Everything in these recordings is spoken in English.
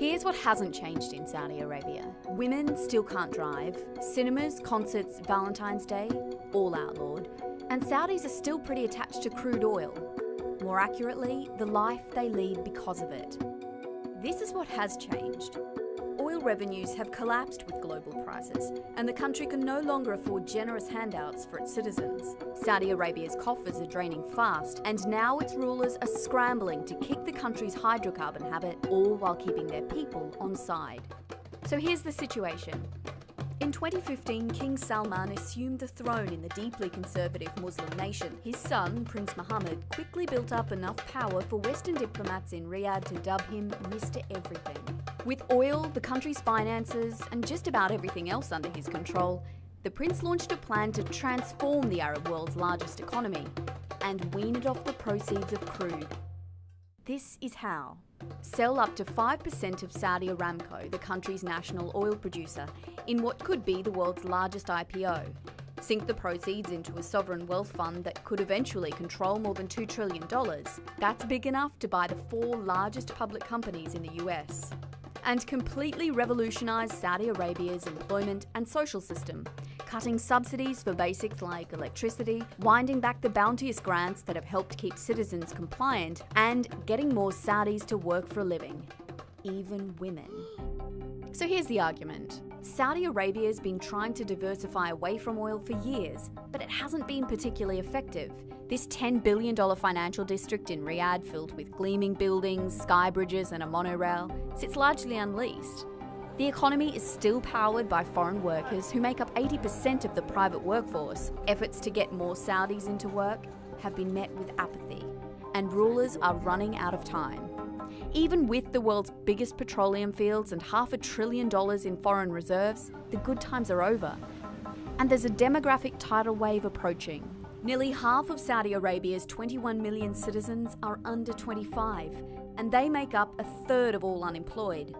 Here's what hasn't changed in Saudi Arabia. Women still can't drive, cinemas, concerts, Valentine's Day, all outlawed, and Saudis are still pretty attached to crude oil. More accurately, the life they lead because of it. This is what has changed. Oil revenues have collapsed with global prices, and the country can no longer afford generous handouts for its citizens. Saudi Arabia's coffers are draining fast, and now its rulers are scrambling to kick the country's hydrocarbon habit, all while keeping their people on side. So here's the situation. In 2015, King Salman assumed the throne in the deeply conservative Muslim nation. His son, Prince Mohammed, quickly built up enough power for Western diplomats in Riyadh to dub him Mr. Everything. With oil, the country's finances, and just about everything else under his control, the prince launched a plan to transform the Arab world's largest economy and wean it off the proceeds of crude. This is how. Sell up to 5% of Saudi Aramco, the country's national oil producer, in what could be the world's largest IPO. Sink the proceeds into a sovereign wealth fund that could eventually control more than $2 trillion. That's big enough to buy the 4 largest public companies in the US. And completely revolutionise Saudi Arabia's employment and social system, cutting subsidies for basics like electricity, winding back the bounteous grants that have helped keep citizens compliant, and getting more Saudis to work for a living, even women. So here's the argument. Saudi Arabia's been trying to diversify away from oil for years, but it hasn't been particularly effective. This $10 billion financial district in Riyadh, filled with gleaming buildings, sky bridges and a monorail, sits largely unleased. The economy is still powered by foreign workers who make up 80% of the private workforce. Efforts to get more Saudis into work have been met with apathy, and rulers are running out of time. Even with the world's biggest petroleum fields and $500 billion in foreign reserves, the good times are over. And there's a demographic tidal wave approaching. Nearly half of Saudi Arabia's 21 million citizens are under 25, and they make up a third of all unemployed.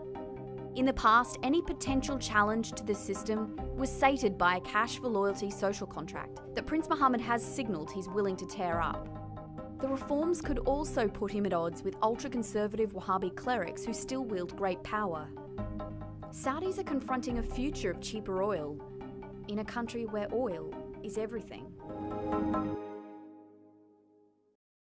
In the past, any potential challenge to the system was sated by a cash-for-loyalty social contract that Prince Mohammed has signalled he's willing to tear up. The reforms could also put him at odds with ultra-conservative Wahhabi clerics who still wield great power. Saudis are confronting a future of cheaper oil in a country where oil is everything.